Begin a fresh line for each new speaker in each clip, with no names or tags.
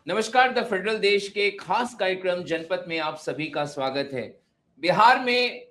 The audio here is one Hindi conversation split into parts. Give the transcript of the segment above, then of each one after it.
नमस्कार। द फेडरल देश के खास कार्यक्रम जनपद में आप सभी का स्वागत है। बिहार में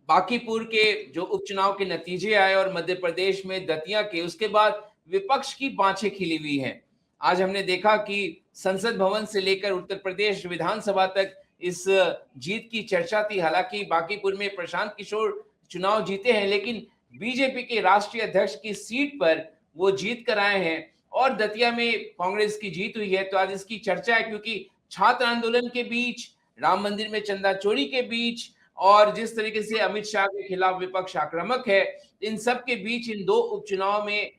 बांकीपुर के जो उपचुनाव के नतीजे आए और मध्य प्रदेश में दतिया के, उसके बाद विपक्ष की बाँछें खिली हुई हैं। आज हमने देखा कि संसद भवन से लेकर उत्तर प्रदेश विधानसभा तक इस जीत की चर्चा थी। हालांकि बांकीपुर में प्रशांत किशोर चुनाव जीते हैं, लेकिन बीजेपी के राष्ट्रीय अध्यक्ष की सीट पर वो जीत कर आए हैं और दतिया में कांग्रेस की जीत हुई है। तो आज इसकी चर्चा है, क्योंकि छात्र आंदोलन के बीच, राम मंदिर में चंदा चोरी के बीच और जिस तरीके से अमित शाह के खिलाफ विपक्ष आक्रामक है, इन सब के बीच इन दो उपचुनाव में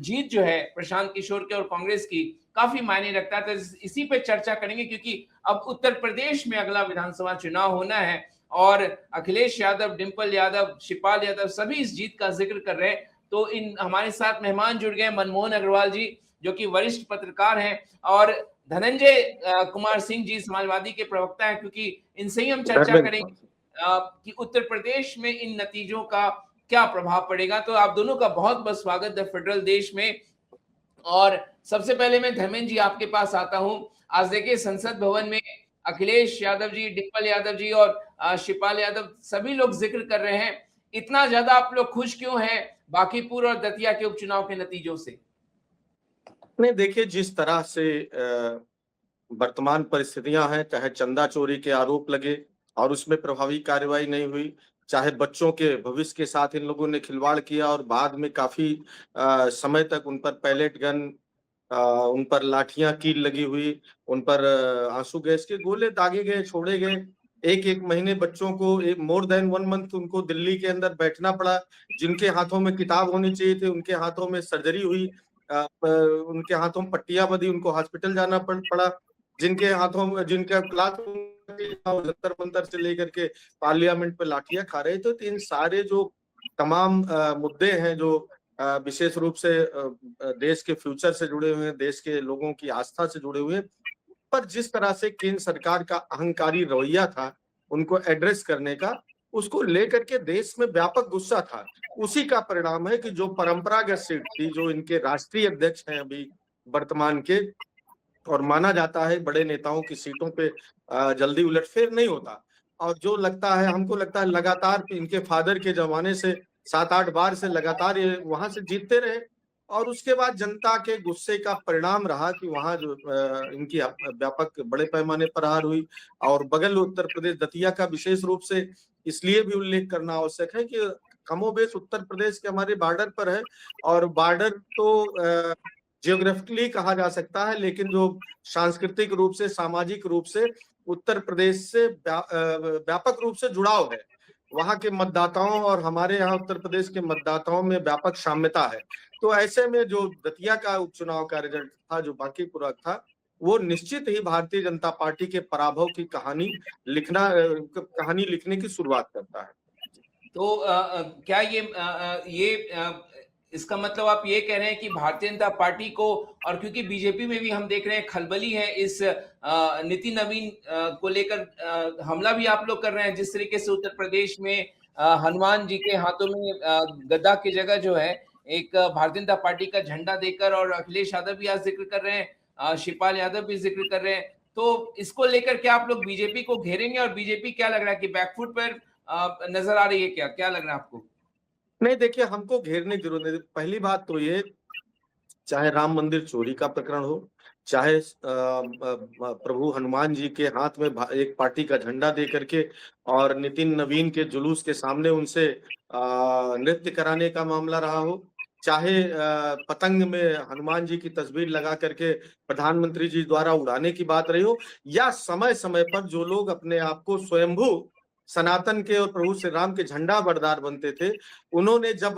जीत जो है प्रशांत किशोर के और कांग्रेस की, काफी मायने रखता है। तो इसी पे चर्चा करेंगे, क्योंकि अब उत्तर प्रदेश में अगला विधानसभा चुनाव होना है और अखिलेश यादव, डिंपल यादव, शिवपाल यादव सभी इस जीत का जिक्र कर रहे हैं। तो इन हमारे साथ मेहमान जुड़ गए मनमोहन अग्रवाल जी, जो कि वरिष्ठ पत्रकार हैं, और धनंजय कुमार सिंह जी, समाजवादी के प्रवक्ता हैं, क्योंकि इनसे ही हम चर्चा करेंगे कि उत्तर प्रदेश में इन नतीजों का क्या प्रभाव पड़ेगा। तो आप दोनों का बहुत बहुत स्वागत द फेडरल देश में। और सबसे पहले मैं धर्मेंद्र जी आपके पास आता हूं। आज देखिए संसद भवन में अखिलेश यादव जी, डिंपल यादव जी और शिवपाल यादव सभी लोग जिक्र कर रहे हैं। इतना ज्यादा आप लोग खुश क्यों हैं बांकीपुर और दतिया के उपचुनाव के नतीजों से?
नहीं, देखिए, जिस तरह से वर्तमान परिस्थितियां हैं, चाहे चंदा चोरी के आरोप लगे और उसमें प्रभावी कार्रवाई नहीं हुई, चाहे बच्चों के भविष्य के साथ इन लोगों ने खिलवाड़ किया और बाद में काफी समय तक उन पर पैलेट गन, उन पर लाठियां कील लगी हुई, उन पर आंसू गैस के गोले दागे गए, छोड़े गए। एक एक महीने बच्चों को, एक मोर देन 1 मंथ उनको दिल्ली के अंदर बैठना पड़ा। जिनके हाथों में किताब होनी चाहिए थी, उनके हाथों में सर्जरी हुई, उनके हाथों में पट्टियां बंधी, उनको हॉस्पिटल जाना पड़ा। जिनके हाथों में, जिनका क्लास जंतर मंतर से लेकर के पार्लियामेंट पे लाठियां खा रहे थे। तो इन सारे जो तमाम मुद्दे हैं, जो विशेष रूप से देश के फ्यूचर से जुड़े हुए हैं, देश के लोगों की आस्था से जुड़े हुए हैं, पर जिस तरह से केंद्र सरकार का अहंकारी रवैया था उनको एड्रेस करने का, उसको लेकर के देश में व्यापक गुस्सा था। उसी का परिणाम है कि जो परंपरागत सीट थी, जो इनके राष्ट्रीय अध्यक्ष हैं अभी वर्तमान के, और माना जाता है बड़े नेताओं की सीटों पे जल्दी उलटफेर नहीं होता। और जो लगता है, हमको लगता है लगातार इनके फादर के जमाने से 7-8 बार से लगातार ये वहां से जीतते रहे, और उसके बाद जनता के गुस्से का परिणाम रहा कि वहां जो इनकी व्यापक बड़े पैमाने पर हार हुई। और बगल उत्तर प्रदेश दतिया का विशेष रूप से इसलिए भी उल्लेख करना आवश्यक है कि कमोबेश उत्तर प्रदेश के हमारे बॉर्डर पर है, और बॉर्डर तो जियोग्राफिकली कहा जा सकता है, लेकिन जो सांस्कृतिक रूप से, सामाजिक रूप से उत्तर प्रदेश से व्यापक रूप से जुड़ाव है। वहां के मतदाताओं और हमारे यहाँ उत्तर प्रदेश के मतदाताओं में व्यापक साम्यता है। तो ऐसे में जो दतिया का उपचुनाव का रिजल्ट था, जो बांकीपुरा था, वो निश्चित ही भारतीय जनता पार्टी के पराभव की कहानी लिखने की शुरुआत करता है।
तो क्या इसका मतलब आप ये कह रहे हैं कि भारतीय जनता पार्टी को, और क्योंकि बीजेपी में भी हम देख रहे हैं खलबली है इस नितिन नवीन को लेकर, हमला भी आप लोग कर रहे हैं, जिस तरीके से उत्तर प्रदेश में हनुमान जी के हाथों में गदा की जगह जो है एक भारतीय जनता पार्टी का झंडा देकर, और अखिलेश यादव भी आज जिक्र कर रहे हैं, शिवपाल यादव भी जिक्र कर रहे हैं। तो इसको लेकर क्या आप लोग बीजेपी को घेरेंगे, और बीजेपी क्या लग रहा है कि बैकफुट पर नजर आ रही है? क्या क्या लग रहा है आपको?
नहीं, देखिए, हमको घेरने की जरूरत नहीं। पहली बात तो ये, चाहे राम मंदिर चोरी का प्रकरण हो, चाहे प्रभु हनुमान जी के हाथ में एक पार्टी का झंडा दे करके और नितिन नवीन के जुलूस के सामने उनसे नृत्य कराने का मामला रहा हो, चाहे पतंग में हनुमान जी की तस्वीर लगा करके प्रधानमंत्री जी द्वारा उड़ाने की बात रही हो, या समय समय पर जो लोग अपने आप को स्वयंभू सनातन के और प्रभु श्री राम के झंडा बरदार बनते थे, उन्होंने जब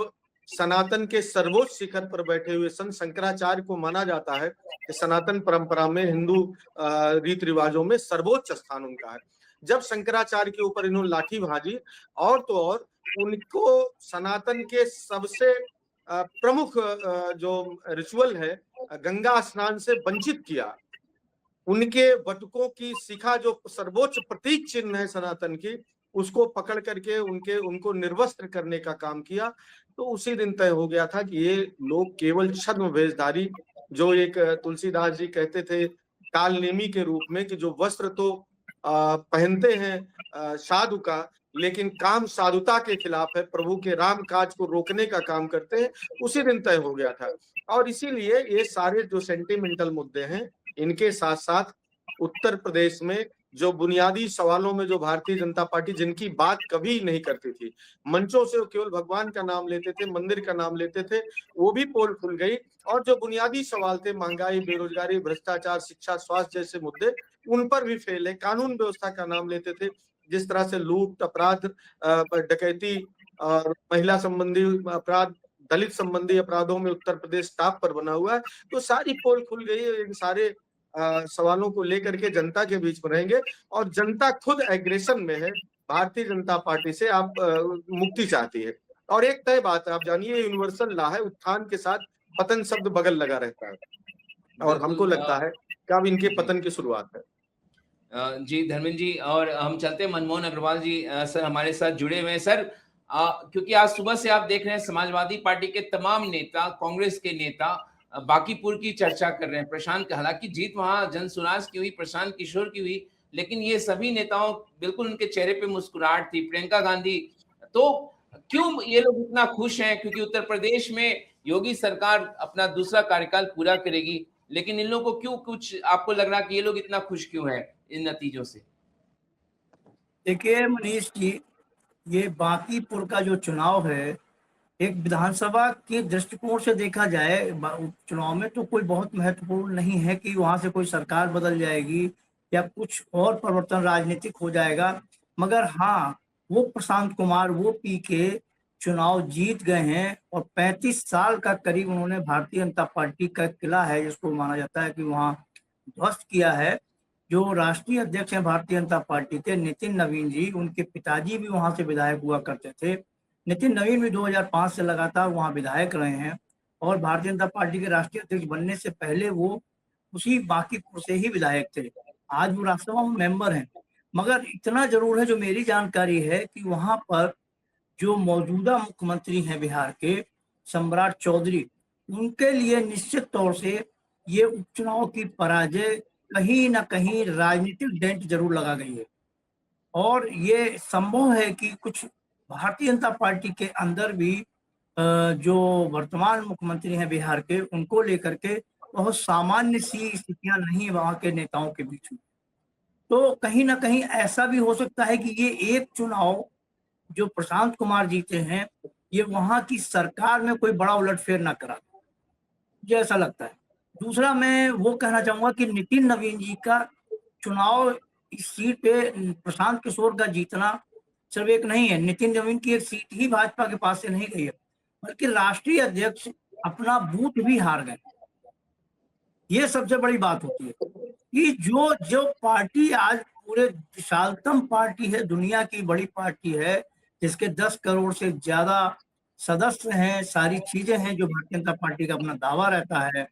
सनातन के सर्वोच्च शिखर पर बैठे हुए संत शंकराचार्य को माना जाता है कि सनातन परंपरा में, हिंदू रीति रिवाजों में सर्वोच्च स्थान उनका है, जब शंकराचार्य के ऊपर इन्होंने लाठी भाजी, और तो और उनको सनातन के सबसे प्रमुख जो रिचुअल है गंगा स्नान से वंचित किया, उनके बटुकों की शिखा जो सर्वोच्च प्रतीक चिन्ह है सनातन की, उसको पकड़ करके उनको निर्वस्त्र करने का काम किया, तो उसी दिन तय हो गया था कि ये लोग केवल छद्म वेशधारी, जो एक तुलसीदास जी कहते थे कालनेमी के रूप में कि जो वस्त्र तो पहनते हैं साधु का, लेकिन काम साधुता के खिलाफ है, प्रभु के राम काज को रोकने का काम करते हैं, उसी दिन तय हो गया था। और इसीलिए ये सारे जो सेंटिमेंटल मुद्दे हैं, इनके साथ साथ उत्तर प्रदेश में जो बुनियादी सवालों में जो भारतीय जनता पार्टी जिनकी बात कभी नहीं करती थी, मंचों से वो केवल भगवान का नाम लेते थे, मंदिर का नाम लेते थे, वो भी पोल खुल गई। और जो बुनियादी सवाल थे, महंगाई, बेरोजगारी, भ्रष्टाचार, शिक्षा, स्वास्थ्य जैसे मुद्दे, उन पर भी फेल है। कानून व्यवस्था का नाम लेते थे, जिस तरह से लूट, अपराध, डकैती और महिला संबंधी अपराध, दलित संबंधी अपराधों में उत्तर प्रदेश टॉप पर बना हुआ है। तो सारी पोल खुल गई है। इन सारे सवालों को लेकर के जनता के बीच में रहेंगे, और जनता खुद एग्रेशन में है। भारतीय जनता पार्टी से आप मुक्ति चाहती है। और एक तय बात है, आप जानिए, यूनिवर्सल लॉ है, उत्थान के साथ पतन शब्द बगल लगा रहता है, और हमको लगता है कि अब इनके पतन की शुरुआत है।
जी धर्मेंद्र जी, और हम चलते हैं मनमोहन अग्रवाल जी। सर हमारे साथ जुड़े हुए हैं। सर क्योंकि आज सुबह से आप देख रहे हैं समाजवादी पार्टी के तमाम नेता, कांग्रेस के नेता बांकीपुर की चर्चा कर रहे हैं। प्रशांत, हालांकि जीत वहां जनसुराज की हुई, प्रशांत किशोर की हुई, लेकिन ये सभी नेताओं, बिल्कुल उनके चेहरे पे मुस्कुराहट थी। प्रियंका गांधी, तो क्यों ये लोग इतना खुश हैं? क्योंकि उत्तर प्रदेश में योगी सरकार अपना दूसरा कार्यकाल पूरा करेगी, लेकिन इन लोगों को क्यों, कुछ आपको लग रहा है कि ये लोग इतना खुश क्यों है इन नतीजों से?
देखिए मनीष जी, ये बांकीपुर का जो चुनाव है, एक विधानसभा के दृष्टिकोण से देखा जाए चुनाव में तो कोई बहुत महत्वपूर्ण नहीं है कि वहां से कोई सरकार बदल जाएगी या कुछ और परिवर्तन राजनीतिक हो जाएगा। मगर हाँ, वो प्रशांत कुमार वो पी के चुनाव जीत गए हैं, और 35 साल का करीब उन्होंने भारतीय जनता पार्टी का किला है, जिसको माना जाता है कि वहाँ ध्वस्त किया है। जो राष्ट्रीय अध्यक्ष हैं भारतीय जनता पार्टी के, नितिन नवीन जी, उनके पिताजी भी वहां से विधायक हुआ करते थे। नितिन नवीन भी 2005 से लगातार वहां विधायक रहे हैं, और भारतीय जनता पार्टी के राष्ट्रीय अध्यक्ष बनने से पहले वो उसी बांकीपुर से ही विधायक थे। आज वो राज्यसभा में मेंबर हैं। मगर इतना जरूर है, जो मेरी जानकारी है, कि वहां पर जो मौजूदा मुख्यमंत्री हैं बिहार के, सम्राट चौधरी, उनके लिए निश्चित तौर से ये उपचुनाव की पराजय कहीं ना कहीं राजनीतिक डेंट जरूर लगा गई है। और ये संभव है कि कुछ भारतीय जनता पार्टी के अंदर भी जो वर्तमान मुख्यमंत्री हैं बिहार के, उनको लेकर के बहुत सामान्य सी स्थितियां नहीं वहां के नेताओं के बीच में। तो कहीं ना कहीं ऐसा भी हो सकता है कि ये एक चुनाव जो प्रशांत कुमार जीते हैं, ये वहां की सरकार में कोई बड़ा उलटफेर ना करा, मुझे ऐसा लगता है। दूसरा, मैं वो कहना चाहूंगा कि नितिन नवीन जी का चुनाव इस सीट पे प्रशांत किशोर का जीतना सिर्फ एक नहीं है, नितिन नवीन की एक सीट ही भाजपा के पास से नहीं गई है, बल्कि राष्ट्रीय अध्यक्ष अपना बूथ भी हार गए। ये सबसे बड़ी बात होती है कि जो जो पार्टी आज पूरे विशालतम पार्टी है, दुनिया की बड़ी पार्टी है, जिसके 10 करोड़ से ज्यादा सदस्य हैं, सारी चीजें हैं जो भारतीय जनता पार्टी का अपना दावा रहता है,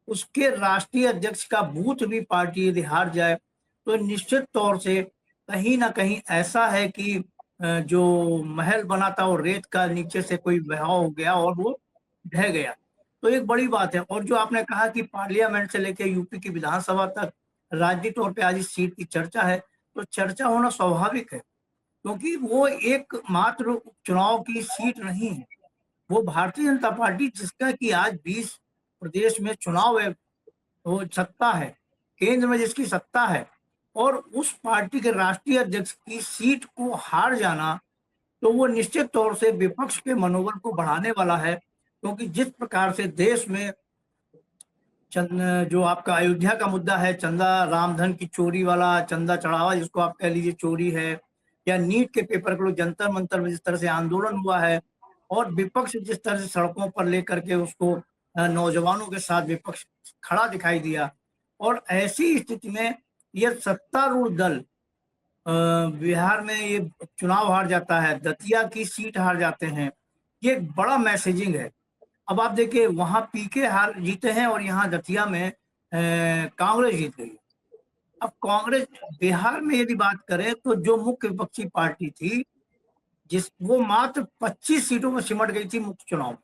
उसके राष्ट्रीय अध्यक्ष का बूथ भी पार्टी यदि हार जाए, तो निश्चित तौर से कहीं ना कहीं ऐसा है कि जो महल बना था वो रेत का नीचे से कोई बहाव हो गया और वो ढह गया। तो एक बड़ी बात है। और जो आपने कहा कि पार्लियामेंट से लेकर यूपी की विधानसभा तक राजनीतिक तौर पे आज इस सीट की चर्चा है, तो चर्चा होना स्वाभाविक है, क्योंकि वो एक मात्र चुनाव की सीट नहीं है। वो भारतीय जनता पार्टी, जिसका कि आज 20 प्रदेश में चुनाव है, वो सत्ता है, केंद्र में जिसकी सत्ता है, और उस पार्टी के राष्ट्रीय अध्यक्ष की सीट को हार जाना, तो वो निश्चित तौर से विपक्ष के मनोबल को बढ़ाने वाला है। क्योंकि जिस प्रकार से देश में जो आपका अयोध्या का मुद्दा है, चंदा रामधन की चोरी वाला, चंदा चढ़ावा जिसको आप कह लीजिए चोरी है, या नीट के पेपर को जंतर मंतर में जिस तरह से आंदोलन हुआ है, और विपक्ष जिस तरह से सड़कों पर लेकर के उसको नौजवानों के साथ विपक्ष खड़ा दिखाई दिया, और ऐसी स्थिति में यह सत्तारूढ़ दल बिहार में ये चुनाव हार जाता है, दतिया की सीट हार जाते हैं, ये एक बड़ा मैसेजिंग है। अब आप देखिए, वहां पीके हार जीते हैं और यहाँ दतिया में कांग्रेस जीत गई। अब कांग्रेस बिहार में यदि बात करें, तो जो मुख्य विपक्षी पार्टी थी, वो मात्र 25 सीटों में सिमट गई थी मुख्य चुनाव,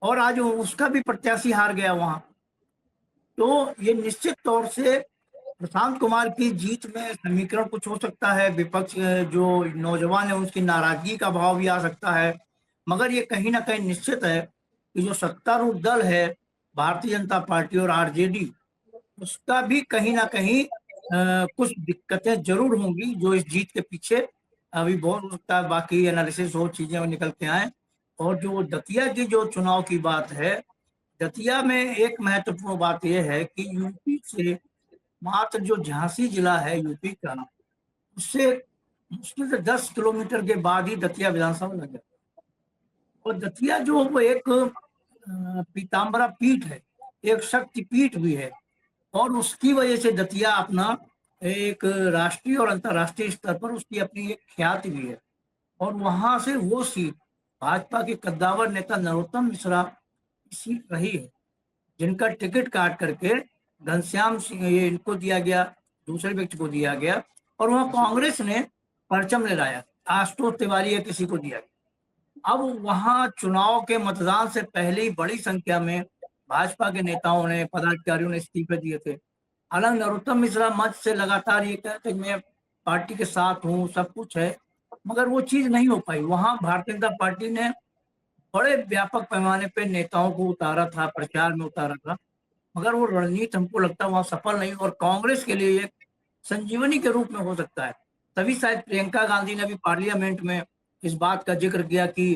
और आज उसका भी प्रत्याशी हार गया वहां। तो ये निश्चित तौर से प्रशांत कुमार की जीत में समीकरण कुछ हो सकता है, विपक्ष जो नौजवान है उसकी नाराजगी का भाव भी आ सकता है, मगर ये कहीं ना कहीं निश्चित है कि जो सत्तारूढ़ दल है भारतीय जनता पार्टी और आरजेडी, उसका भी कहीं ना कहीं कुछ दिक्कतें जरूर होंगी जो इस जीत के पीछे अभी बहुत हो सकता है, बाकी एनालिसिस हो चीजें निकल के आए। और जो दतिया की जो चुनाव की बात है, दतिया में एक महत्वपूर्ण बात यह है कि यूपी से मात्र जो झांसी जिला है यूपी का, उससे मुश्किल से 10 किलोमीटर के बाद ही दतिया विधानसभा लग जाता है। और दतिया जो वो एक पीताम्बरा पीठ है, एक शक्ति पीठ भी है, और उसकी वजह से दतिया अपना एक राष्ट्रीय और अंतर्राष्ट्रीय स्तर पर उसकी अपनी एक ख्याति भी है। और वहां से वो सीट भाजपा के कद्दावर नेता नरोत्तम मिश्रा की सीट रही है, जिनका टिकट काट करके घनश्याम सिंह ये इनको दिया गया, दूसरे व्यक्ति को दिया गया, और वहां कांग्रेस ने परचम ले लाया, आशुतोष तिवारी या किसी को दिया गया। अब वहां चुनाव के मतदान से पहले ही बड़ी संख्या में भाजपा के नेताओं ने, पदाधिकारियों ने इस्तीफे दिए थे। हालांकि नरोत्तम मिश्रा मंच से लगातार ये कहते मैं पार्टी के साथ हूँ, सब कुछ है, मगर वो चीज नहीं हो पाई। वहां भारतीय जनता पार्टी ने बड़े व्यापक पैमाने पे नेताओं को उतारा था, प्रचार में उतारा था, मगर वो रणनीति हमको लगता है वहां सफल नहीं, और कांग्रेस के लिए एक संजीवनी के रूप में हो सकता है। तभी शायद प्रियंका गांधी ने भी पार्लियामेंट में इस बात का जिक्र किया कि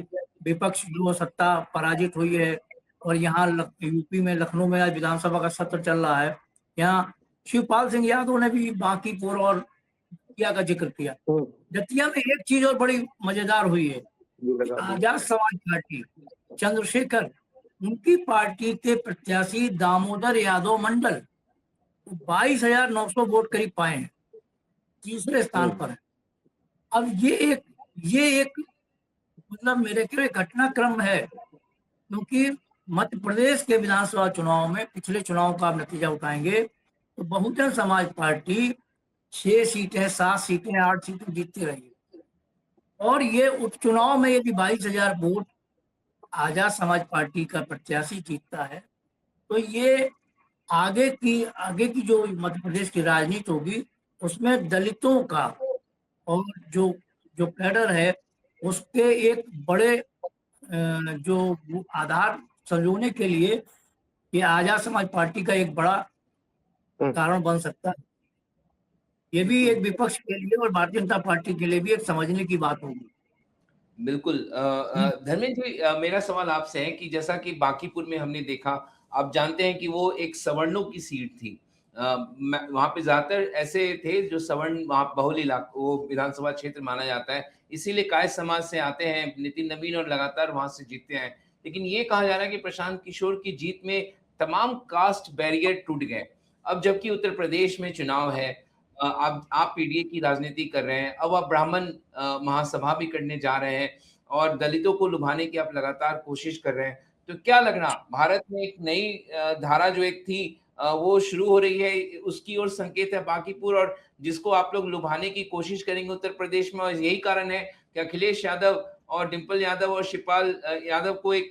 विपक्ष जो सत्ता पराजित हुई है, और यहाँ यूपी में लखनऊ में आज विधानसभा का सत्र चल रहा है, यहाँ शिवपाल सिंह यादव ने भी बांकीपुर और दतिया का जिक्र किया। दतिया में एक चीज और बड़ी मजेदार हुई है, आजाद समाज पार्टी चंद्रशेखर, उनकी पार्टी के प्रत्याशी दामोदर यादव मंडल 22,900 वोट करीब पाए हैं, तीसरे स्थान पर है। अब ये एक मतलब मेरे ख्याल घटनाक्रम है, क्योंकि मध्य प्रदेश के विधानसभा चुनाव में पिछले चुनाव का आप नतीजा उठाएंगे तो बहुजन समाज पार्टी 6 सीटें, 7 सीटें, 8 सीटें जीतती रही, और ये उपचुनाव में यदि 22,000 वोट आजाद समाज पार्टी का प्रत्याशी जीतता है, तो ये आगे की जो मध्य प्रदेश की राजनीति होगी उसमें दलितों का और जो कैडर है उसके एक बड़े जो आधार संजोने के लिए ये आजाद समाज पार्टी का एक बड़ा कारण बन सकता है। ये भी एक विपक्ष के लिए और भारतीय जनता पार्टी के लिए भी एक समझने की बात होगी।
बिल्कुल धर्मेंद्र जी, मेरा सवाल आपसे है कि जैसा कि बांकीपुर में हमने देखा, आप जानते हैं कि वो एक सवर्णों की सीट थी। वहां पे ज्यादातर ऐसे थे जो सवर्ण वहां बहुल इलाका वो विधानसभा क्षेत्र माना जाता है, इसीलिए काय समाज से आते हैं नितिन नवीन और लगातार वहां से जीतते हैं। लेकिन ये कहा जा रहा है कि प्रशांत किशोर की जीत में तमाम कास्ट बैरियर टूट गए। अब जबकि उत्तर प्रदेश में चुनाव है, आप पीडीए की राजनीति कर रहे हैं, अब आप ब्राह्मण महासभा भी करने जा रहे हैं और दलितों को लुभाने की आप लगातार कोशिश कर रहे हैं, तो क्या लग रहा भारत में एक नई धारा जो एक थी वो शुरू हो रही है, उसकी ओर संकेत है बांकीपुर, और जिसको आप लोग लुभाने की कोशिश करेंगे उत्तर प्रदेश में, और यही कारण है कि अखिलेश यादव और डिंपल यादव और शिवपाल यादव को एक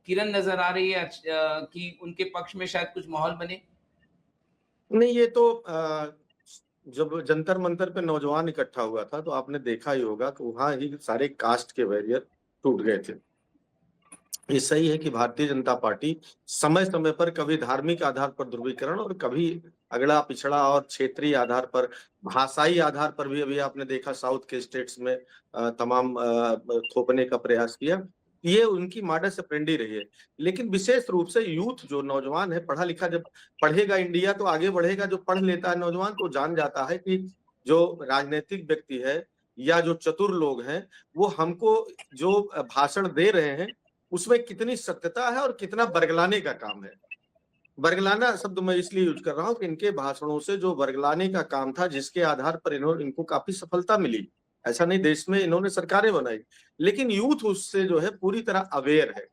किरण नजर आ रही है कि उनके पक्ष में शायद कुछ माहौल बने?
नहीं, ये तो जब जंतर मंतर पे नौजवान इकट्ठा हुआ था तो आपने देखा ही होगा कि वहां ही सारे कास्ट के बैरियर टूट गए थे। ये सही है कि भारतीय जनता पार्टी समय समय पर कभी धार्मिक आधार पर ध्रुवीकरण और कभी अगड़ा पिछड़ा और क्षेत्रीय आधार पर, भाषाई आधार पर भी, अभी आपने देखा साउथ के स्टेट्स में तमाम थोपने का प्रयास किया। ये उनकी मॉडस ऑपरेंडी रही है। लेकिन विशेष रूप से यूथ जो नौजवान है, पढ़ा लिखा जब पढ़ेगा इंडिया तो आगे बढ़ेगा। जो पढ़ लेता है नौजवान तो जान जाता है कि जो राजनीतिक व्यक्ति है या जो चतुर लोग हैं वो हमको जो भाषण दे रहे हैं उसमें कितनी सत्यता है और कितना बरगलाने का काम है। बरगलाना शब्द मैं इसलिए यूज कर रहा हूँ कि इनके भाषणों से जो बरगलाने का काम था, जिसके आधार पर इनको काफी सफलता मिली, ऐसा नहीं देश में इन्होंने सरकारें बनाई, लेकिन यूथ उससे जो है पूरी तरह अवेयर है,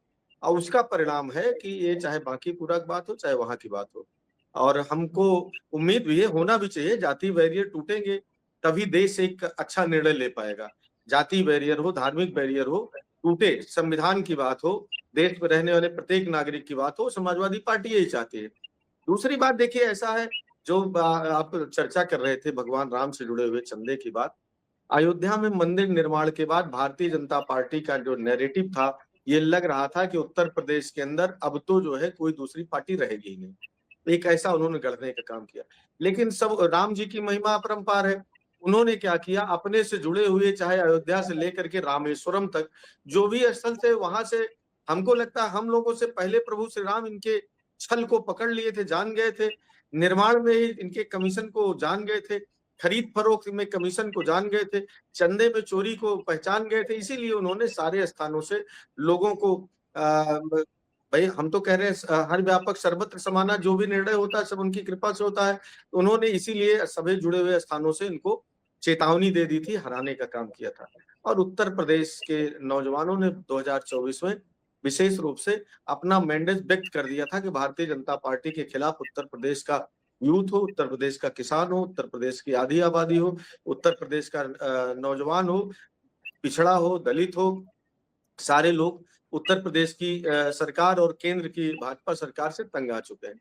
और उसका परिणाम है कि ये चाहे बांकीपुरा की बात हो चाहे वहां की बात हो। और हमको उम्मीद भी है, होना भी चाहिए, जाति बैरियर टूटेंगे तभी देश एक अच्छा निर्णय ले पाएगा। जाति बैरियर हो, धार्मिक बैरियर हो, टूटे, संविधान की बात हो, देश में रहने वाले प्रत्येक नागरिक की बात हो, समाजवादी पार्टी यही चाहती है। दूसरी बात देखिए ऐसा है, जो आप चर्चा कर रहे थे भगवान राम से जुड़े हुए चंदे की बात, अयोध्या में मंदिर निर्माण के बाद भारतीय जनता पार्टी का जो नैरेटिव था, ये लग रहा था कि उत्तर प्रदेश के अंदर अब तो जो है कोई दूसरी पार्टी रहेगी ही नहीं। एक ऐसा उन्होंने गढ़ने का काम किया। लेकिन सब राम जी की महिमा अपरंपार है। उन्होंने क्या किया, अपने से जुड़े हुए चाहे अयोध्या से लेकर के रामेश्वरम तक जो भी स्थल थे, वहां से हमको लगता है हम लोगों से पहले प्रभु श्री राम इनके छल को पकड़ लिए थे, जान गए थे। निर्माण में ही इनके कमीशन को जान गए थे, खरीद फरोख्त में कमीशन को जान गए थे, चंदे में चोरी को पहचान गए थे। इसीलिए उन्होंने सारे स्थानों से लोगों को भाई हम तो कह रहे हैं हर व्यापक सर्वत्र समाना, जो भी निर्णय होता है सब उनकी कृपा से होता है। उन्होंने इसीलिए सभी जुड़े हुए स्थानों से इनको चेतावनी दे दी थी, हराने का काम किया था। और उत्तर प्रदेश के नौजवानों ने 2024 में विशेष रूप से अपना मैंडेट व्यक्त कर दिया था कि भारतीय जनता पार्टी के खिलाफ उत्तर प्रदेश का यूथ हो, उत्तर प्रदेश का किसान हो, उत्तर प्रदेश की आधी आबादी हो, उत्तर प्रदेश का नौजवान हो, पिछड़ा हो, दलित हो, सारे लोग उत्तर प्रदेश की सरकार और केंद्र की भाजपा सरकार से तंग आ चुके हैं।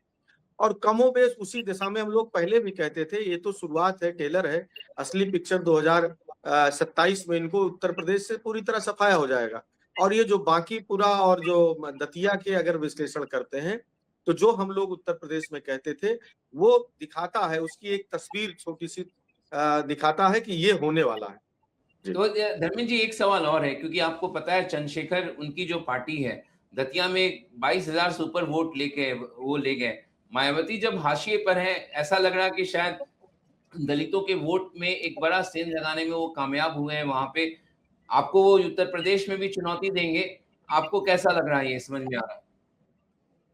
और कमोबेश उसी दिशा में हम लोग पहले भी कहते थे, ये तो शुरुआत है, टेलर है, असली पिक्चर 2027 में इनको उत्तर प्रदेश से पूरी तरह सफाया हो जाएगा। और ये जो बांकीपुरा और जो दतिया के अगर विश्लेषण करते हैं, तो जो हम लोग उत्तर प्रदेश में कहते थे वो दिखाता है, उसकी एक तस्वीर छोटी सी दिखाता है कि ये होने वाला है।
तो धर्मेंद्र जी, एक सवाल और है, क्योंकि आपको पता है चंद्रशेखर उनकी जो पार्टी है दतिया में 22,000 से ऊपर वोट लेके वो ले गए। मायावती जब हाशिए पर है, ऐसा लग रहा है कि शायद दलितों के वोट में एक बड़ा सेंध लगाने में वो कामयाब हुए हैं। वहां पे आपको वो उत्तर प्रदेश में भी चुनौती देंगे। आपको कैसा लग रहा है, ये समझ में आ रहा है?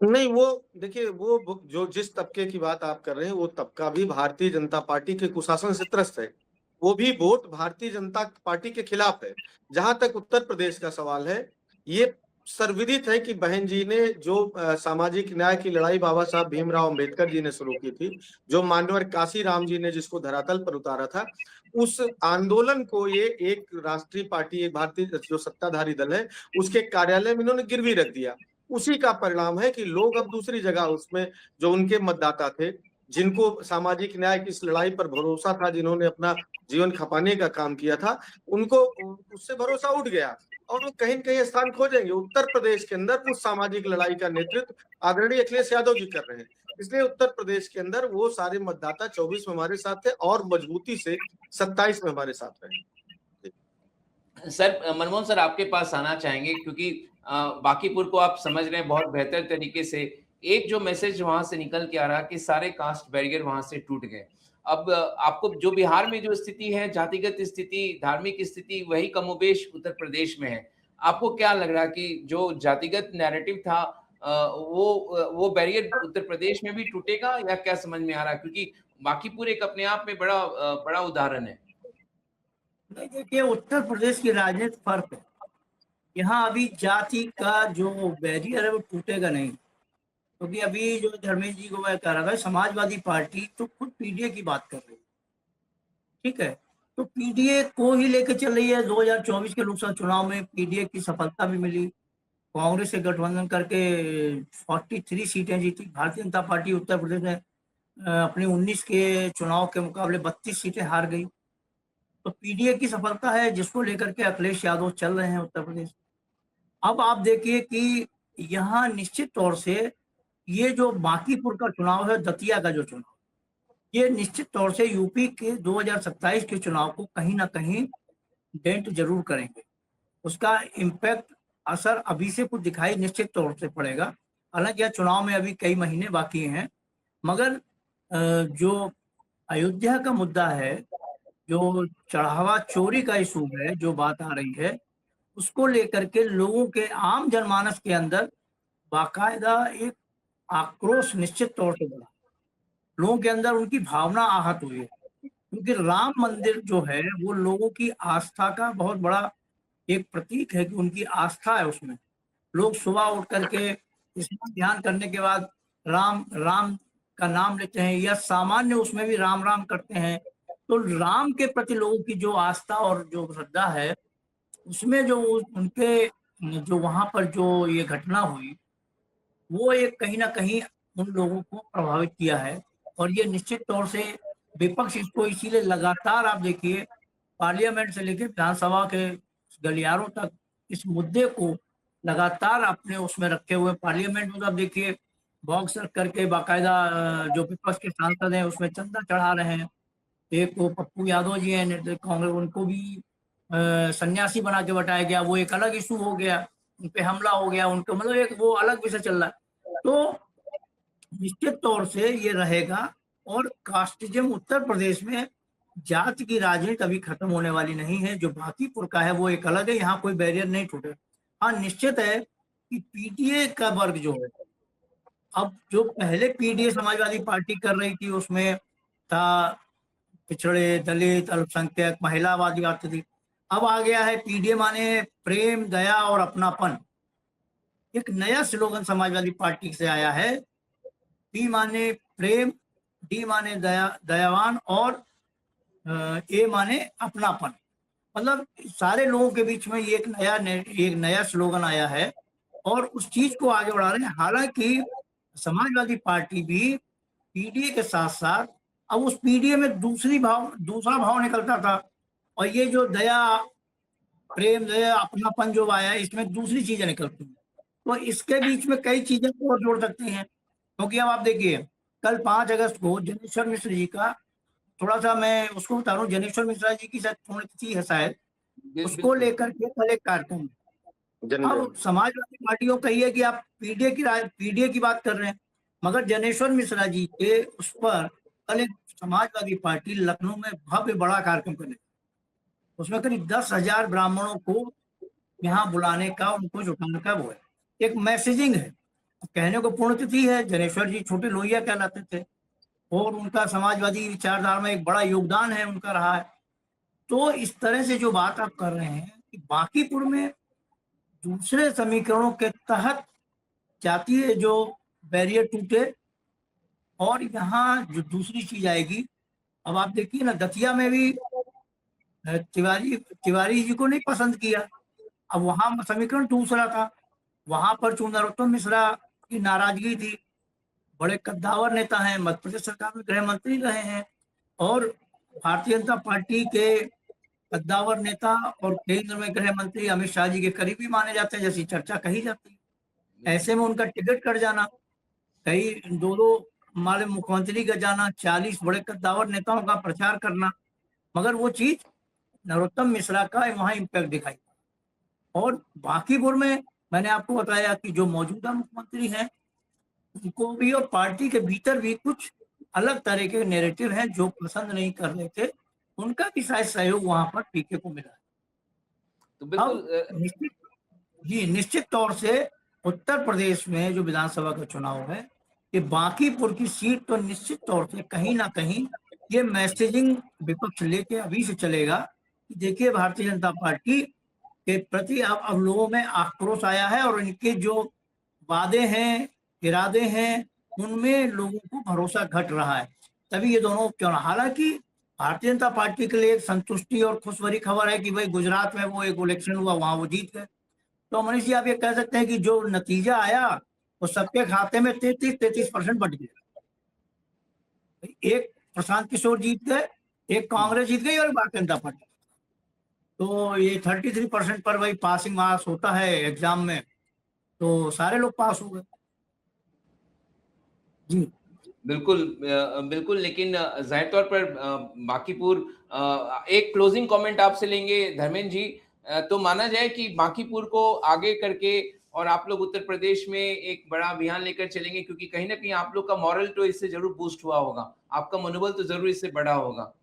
नहीं, वो देखिए, वो जो जिस तबके की बात आप कर रहे हैं वो तबका भी भारतीय जनता पार्टी के कुशासन से त्रस्त है। वो भी वोट भारतीय जनता पार्टी के खिलाफ है। जहां तक उत्तर प्रदेश का सवाल है, ये सर्वविदित है कि बहन जी ने जो सामाजिक न्याय की लड़ाई बाबा साहब भीमराव अंबेडकर जी ने शुरू की थी, जो मान्यवर काशीराम जी ने जिसको धरातल पर उतारा था, उस आंदोलन को ये एक राष्ट्रीय पार्टी, एक भारतीय जो सत्ताधारी दल है, उसके कार्यालय में इन्होंने गिरवी रख दिया। उसी का परिणाम है कि लोग अब दूसरी जगह, उसमें जो उनके मतदाता थे, जिनको सामाजिक न्याय की इस लड़ाई पर भरोसा था, जिन्होंने अपना जीवन खपाने का काम किया था, उनको उससे भरोसा उठ गया और वो कहीं न कहीं स्थान खोजेंगे। उत्तर प्रदेश के अंदर उस सामाजिक लड़ाई का नेतृत्व आदरणीय अखिलेश यादव जी कर रहे हैं। इसलिए उत्तर प्रदेश के अंदर वो सारे मतदाता 24 में हमारे साथ थे और मजबूती से 27 में हमारे साथ रहे।
सर, मनमोहन सर आपके पास आना चाहेंगे, क्योंकि बांकीपुर को आप समझ रहे हैं बहुत बेहतर तरीके से। एक जो मैसेज वहां से निकल के आ रहा कि सारे कास्ट बैरियर वहां से टूट गए। अब आपको जो बिहार में जो स्थिति है, जातिगत स्थिति, धार्मिक स्थिति, वही कमोबेश उत्तर प्रदेश में है। आपको क्या लग रहा कि जो जातिगत नैरेटिव था वो बैरियर उत्तर प्रदेश में भी टूटेगा, या क्या समझ में आ रहा है? क्योंकि बांकीपुर एक अपने आप में बड़ा उदाहरण है।
नहीं, देखिए, उत्तर प्रदेश की राजनीति फर्क है। यहाँ अभी जाति का जो बैरियर है वो टूटेगा नहीं, क्योंकि अभी जो धर्मेंद्र जी को मैं कह रहा था, समाजवादी पार्टी तो खुद पीडीए की बात कर रही है, ठीक है। तो पीडीए को ही लेकर चल रही है। 2024 के लोकसभा चुनाव में पीडीए की सफलता भी मिली, कांग्रेस से गठबंधन करके 43 सीटें जीती। भारतीय जनता पार्टी उत्तर प्रदेश में अपनी 19 के चुनाव के मुकाबले 32 सीटें हार गई। तो पीडीए की सफलता है, जिसको लेकर के अखिलेश यादव चल रहे हैं उत्तर प्रदेश। अब आप देखिए कि यहाँ निश्चित तौर से ये जो बांकीपुर का चुनाव है, दतिया का जो चुनाव, ये निश्चित तौर से यूपी के 2027 के चुनाव को कहीं ना कहीं डेंट जरूर करेंगे। उसका इम्पैक्ट, असर अभी से कुछ दिखाई निश्चित तौर से पड़ेगा। हालांकि यह चुनाव में अभी कई महीने बाकी हैं, मगर जो अयोध्या का मुद्दा है, जो चढ़ावा चोरी का इशू है, जो बात आ रही है, उसको लेकर के लोगों के, आम जनमानस के अंदर बाकायदा एक आक्रोश निश्चित तौर से बढ़ा। लोगों के अंदर उनकी भावना आहत हुई है, क्योंकि राम मंदिर जो है वो लोगों की आस्था का बहुत बड़ा एक प्रतीक है, कि उनकी आस्था है उसमें। लोग सुबह उठ करके इसमें ध्यान करने के बाद राम राम का नाम लेते हैं, या सामान्य उसमें भी राम राम करते हैं। तो राम के प्रति लोगों की जो आस्था और जो श्रद्धा है, उसमें जो उनके, जो वहां पर जो ये घटना हुई, वो एक कहीं ना कहीं उन लोगों को प्रभावित किया है। और ये निश्चित तौर से विपक्ष इसको इसीलिए लगातार, आप देखिए, पार्लियामेंट से लेकर विधानसभा के गलियारों तक इस मुद्दे को लगातार अपने उसमें रखे हुए, पार्लियामेंट में आप देखिए बॉक्स रख करके बाकायदा जो विपक्ष के सांसद हैं उसमें चंदा चढ़ा रहे हैं। एक वो पप्पू यादव जी हैं कांग्रेस, उनको भी सन्यासी बना के बताया गया, वो एक अलग इशू हो गया, उन पे हमला हो गया, उनको मतलब एक वो अलग विषय चल रहा है। तो निश्चित तौर से ये रहेगा। और कास्टिज्म उत्तर प्रदेश में जाति की राजनीति कभी खत्म होने वाली नहीं है। जो बांकीपुर का है वो एक अलग है, यहाँ कोई बैरियर नहीं टूटे। हाँ, निश्चित है कि पीटीए का वर्ग जो है, अब जो पहले पीडीए समाजवादी पार्टी कर रही थी उसमें था पिछड़े, दलित, अल्पसंख्यक, महिलावादी आती थी। अब आ गया है पीडीए माने प्रेम, दया और अपनापन। एक नया स्लोगन समाजवादी पार्टी से आया है, पी माने प्रेम, डी माने दया, दयावान, और ए माने अपनापन। मतलब सारे लोगों के बीच में ये एक नया स्लोगन आया है और उस चीज को आगे बढ़ा रहे हैं। हालांकि समाजवादी पार्टी भी पीडीए के साथ साथ, अब उस पीडीए में दूसरा भाव निकलता था, और ये जो दया, प्रेम, दया, अपनापन जो आया है, इसमें दूसरी चीजें निकलती हैं। तो इसके बीच में कई चीजें और जोड़ सकती हैं, क्योंकि अब आप देखिए कल 5 अगस्त को जनेश्वर मिश्र जी का, थोड़ा सा मैं उसको बता रहा हूँ, जनेश्वर मिश्रा जी की शायद पुण्यतिथि है शायद, उसको
बिल्कुल।
लेकर के कल एक कार्यक्रम है। अब समाजवादी पार्टियों का ये है कि आप पीडीए की बात कर रहे हैं, मगर जनेश्वर मिश्रा जी के उस पर कल एक समाजवादी पार्टी लखनऊ में भव्य बड़ा कार्यक्रम करेगी। उसमें करीब 10,000 ब्राह्मणों को यहाँ बुलाने का, उनको जुटाने का वो है, एक मैसेजिंग है। कहने को पुण्यतिथि है, जनेश्वर जी छोटे लोहिया कहलाते थे और उनका समाजवादी विचारधारा में एक बड़ा योगदान है उनका रहा है। तो इस तरह से जो बात आप कर रहे हैं कि बांकीपुर में दूसरे समीकरणों के तहत जातीय जो बैरियर टूटे, और यहाँ जो दूसरी चीज आएगी, अब आप देखिए ना, दतिया में भी तिवारी जी को नहीं पसंद किया। अब वहां समीकरण दूसरा था, वहां पर चूंकि नरोत्तम मिश्रा की नाराजगी थी, बड़े कद्दावर नेता हैं, मध्य प्रदेश सरकार में गृह मंत्री रहे हैं और भारतीय जनता पार्टी के कद्दावर नेता और केंद्र में गृह मंत्री अमित शाह जी के करीबी माने जाते हैं, जैसी चर्चा कही जाती है। ऐसे में उनका टिकट कट जाना, कई दो हमारे मुख्यमंत्री का जाना, 40 बड़े कद्दावर नेताओं का प्रचार करना, मगर वो चीज नरोत्तम मिश्रा का वहां इम्पैक्ट दिखाई। और बांकीपुर में मैंने आपको बताया कि जो मौजूदा मुख्यमंत्री हैं उनको भी और पार्टी के भीतर भी कुछ अलग तरह के नैरेटिव हैं जो पसंद नहीं कर रहे थे, उनका भी शायद सहयोग वहां पर पीके को मिला।
तो बिल्कुल
निश्चित तौर से उत्तर प्रदेश में जो विधानसभा का चुनाव है, ये बांकीपुर की सीट तो निश्चित तौर से कहीं ना कहीं ये मैसेजिंग विपक्ष लेके अभी से चलेगा कि देखिए भारतीय जनता पार्टी के प्रति अब लोगों में आक्रोश आया है और इनके जो वादे हैं, इरादे हैं, उनमें लोगों को भरोसा घट रहा है। तभी ये दोनों क्यों, हालांकि भारतीय जनता पार्टी के लिए एक संतुष्टि और खुश भरी खबर है कि भाई गुजरात में वो एक इलेक्शन हुआ, वहां वो जीत गए। तो मनीष जी, आप ये कह सकते हैं कि जो नतीजा आया वो सबके खाते में 33% बट गया। एक प्रशांत किशोर जीत गए, एक कांग्रेस जीत गई और भारतीय जनता पार्टी। तो ये 33% पर वही पासिंग मार्क्स होता है एग्जाम में, तो सारे लोग पास हो गए। जी
बिल्कुल, लेकिन जाहिर तौर पर बांकीपुर, एक क्लोजिंग कमेंट आपसे लेंगे धर्मेंद्र जी। तो माना जाए कि बांकीपुर को आगे करके और आप लोग उत्तर प्रदेश में एक बड़ा अभियान लेकर चलेंगे, क्योंकि कहीं ना कहीं आप लोग का मॉरल तो इससे जरूर बूस्ट हुआ होगा, आपका मनोबल तो जरूर इससे बढ़ा होगा।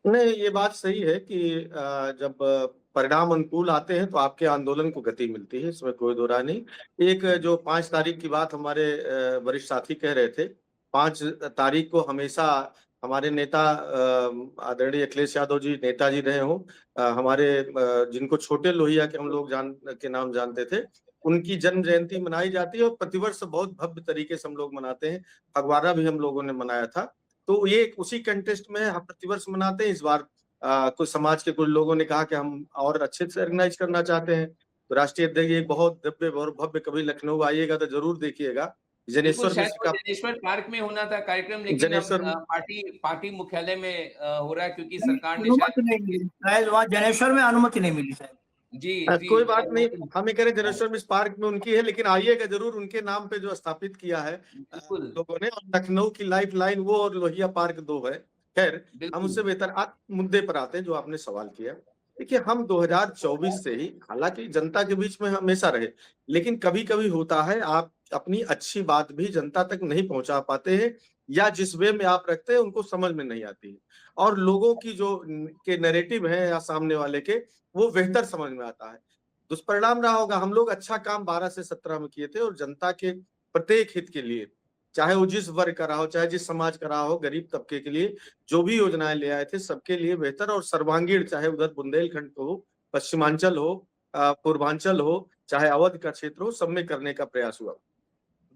नहीं, ये बात सही है कि जब परिणाम अनुकूल आते हैं तो आपके आंदोलन को गति मिलती है, इसमें कोई दो राय नहीं। एक जो 5 तारीख की बात हमारे वरिष्ठ साथी कह रहे थे, 5 तारीख को हमेशा हमारे नेता आदरणीय अखिलेश यादव जी नेताजी रहे हों, हमारे जिनको छोटे लोहिया के हम लोग के नाम जानते थे, उनकी जन्म जयंती मनाई जाती है और प्रतिवर्ष बहुत भव्य तरीके से हम लोग मनाते हैं। फगवाड़ा भी हम लोगों ने मनाया था, तो ये उसी कंटेस्ट में हम प्रतिवर्ष मनाते हैं। इस बार कुछ समाज के कुछ लोगों ने कहा कि हम और अच्छे से ऑर्गेनाइज करना चाहते हैं, तो राष्ट्रीय अध्यक्ष एक बहुत दिव्य और भव्य, कभी लखनऊ आइएगा तो जरूर देखिएगा, जनेश्वर
शायद
मिश्र
वो
का
जनेश्वर पार्क में होना था कार्यक्रम, लेकिन अब
जनेश्वर
पार्टी मुख्यालय में हो रहा है, क्योंकि सरकार ने
अनुमति
शायद
नहीं मिली शायद, वहाँ जनेश्वर में अनुमति नहीं मिली शायद।
जी
कोई बात
शायद
नहीं,
वो-
हम ये करें जनेश्वर मिश्र पार्क में उनकी है, लेकिन आइएगा जरूर, उनके नाम पे जो स्थापित किया है
बिल्कुल
लोगों ने। और लखनऊ की लाइफ लाइन वो और लोहिया पार्क 2 है। खैर, हम
बिल्कुल
उससे बेहतर मुद्दे पर आते हैं जो आपने सवाल किया। देखिए, हम 2024 से ही, हालांकि जनता के बीच में हमेशा रहे, लेकिन कभी कभी होता है आप अपनी अच्छी बात भी जनता तक नहीं पहुंचा पाते हैं, या जिस वे में आप रखते हैं उनको समझ में नहीं आती है, और लोगों की जो के नैरेटिव है या सामने वाले के, वो बेहतर समझ में आता है। दुष्परिणाम रहा होगा, हम लोग अच्छा काम 12 से 17 में किए थे, और जनता के प्रत्येक हित के लिए, चाहे वो जिस वर्ग का रहा हो, चाहे जिस समाज का रहा हो, गरीब तबके के लिए जो भी योजनाएं ले आए थे, सबके लिए बेहतर और सर्वांगीण, चाहे उधर बुंदेलखंड हो, पश्चिमांचल हो, पूर्वांचल हो, चाहे अवध का क्षेत्र हो, सब में करने का प्रयास हुआ।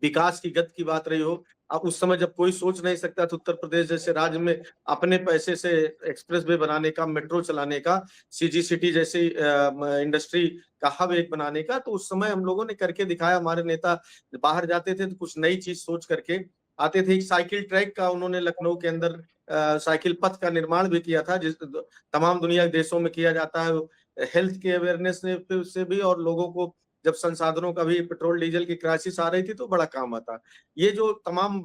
विकास की गति की बात रही हो, अब उस समय जब कोई सोच नहीं सकता था उत्तर प्रदेश जैसे राज्य में अपने पैसे से एक्सप्रेस वे बनाने का, मेट्रो चलाने का, सीजी सिटी जैसी इंडस्ट्री का हब एक बनाने का, तो उस समय हम लोगों ने करके दिखाया। हमारे नेता बाहर जाते थे तो कुछ नई चीज सोच करके आते थे। एक साइकिल ट्रैक का उन्होंने लखनऊ के अंदर साइकिल पथ का निर्माण भी किया था, जिस तमाम दुनिया के देशों में किया जाता है। हेल्थ के अवेयरनेस से भी, और लोगों को जब संसाधनों का भी, पेट्रोल डीजल की क्राइसिस आ रही थी तो बड़ा काम आता। ये जो तमाम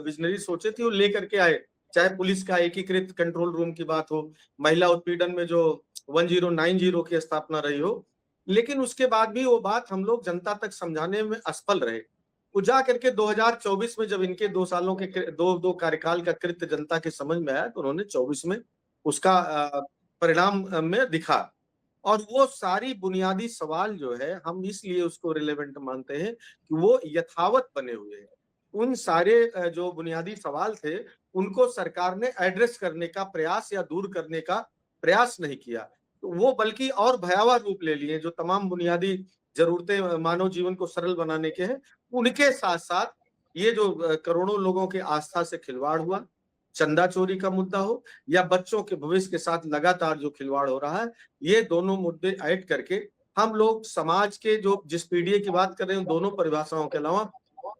विजनरी सोचे थी वो लेकर के आए। चाहे पुलिस का एकीकृत कंट्रोल रूम की बात हो, महिला उत्पीड़न में जो 1090 की स्थापना रही हो, लेकिन उसके बाद भी वो बात हम लोग जनता तक समझाने में असफल रहे। वो जा करके 2024 में जब इनके 2 सालों के दो कार्यकाल का कृत्य जनता के समझ में आया, तो उन्होंने 24 में उसका परिणाम में दिखा। और वो सारी बुनियादी सवाल जो है, हम इसलिए उसको रिलेवेंट मानते हैं कि वो यथावत बने हुए हैं। उन सारे जो बुनियादी सवाल थे, उनको सरकार ने एड्रेस करने का प्रयास या दूर करने का प्रयास नहीं किया, तो वो बल्कि और भयावह रूप ले लिए। जो तमाम बुनियादी जरूरतें मानव जीवन को सरल बनाने के हैं, उनके साथ साथ ये जो करोड़ों लोगों के आस्था से खिलवाड़ हुआ, चंदा चोरी का मुद्दा हो या बच्चों के भविष्य के साथ लगातार जो खिलवाड़ हो रहा है, ये दोनों मुद्दे ऐड करके हम लोग समाज के जो जिस पीढ़ी की बात कर रहे हैं, दोनों परिभाषाओं के अलावा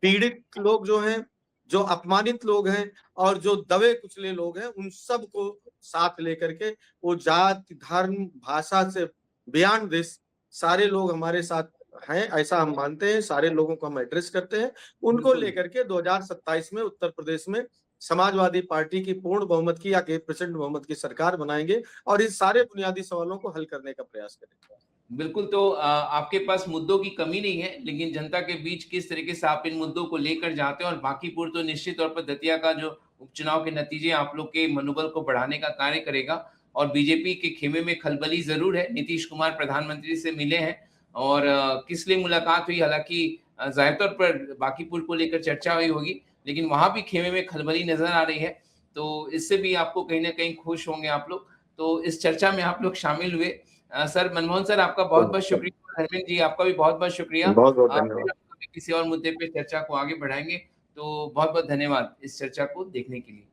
पीड़ित लोग जो हैं, जो अपमानित लोग हैं, और जो दबे कुचले लोग हैं, उन सब को साथ लेकर के वो जाति, धर्म, भाषा से बियॉन्ड दिस सारे लोग हमारे साथ हैं, ऐसा हम मानते हैं। सारे लोगों को हम एड्रेस करते हैं। उनको
बिल्कुल।
लेकर के 2027 में उत्तर प्रदेश में समाजवादी पार्टी की पूर्ण बहुमत की या प्रचंड बहुमत की सरकार बनाएंगे, और इन सारे बुनियादी सवालों को हल करने का प्रयास करेंगे।
बिल्कुल, तो आपके पास मुद्दों की कमी नहीं है, लेकिन जनता के बीच किस तरीके से आप इन मुद्दों को लेकर जाते हैं, और बांकीपुर तो निश्चित तौर पर दतिया का जो उपचुनाव के नतीजे आप लोग के मनोबल को बढ़ाने का कार्य करेगा। और बीजेपी के खेमे में खलबली जरूर है। नीतीश कुमार प्रधानमंत्री से मिले हैं, और किस लिए मुलाकात हुई, हालांकि जाहिर तौर पर बांकीपुर को लेकर चर्चा हुई होगी, लेकिन वहां भी खेमे में खलबली नजर आ रही है। तो इससे भी आपको कहीं ना कहीं खुश होंगे आप लोग, तो इस चर्चा में आप लोग शामिल हुए। सर, मनमोहन सर, आपका बहुत बहुत शुक्रिया। धर्मेंद्र जी, आपका भी बहुत बहुत शुक्रिया।
बहुत बहुत
फिर
धन्यवाद।
हम कभी किसी और मुद्दे पे चर्चा को आगे बढ़ाएंगे। तो बहुत बहुत धन्यवाद इस चर्चा को देखने के लिए।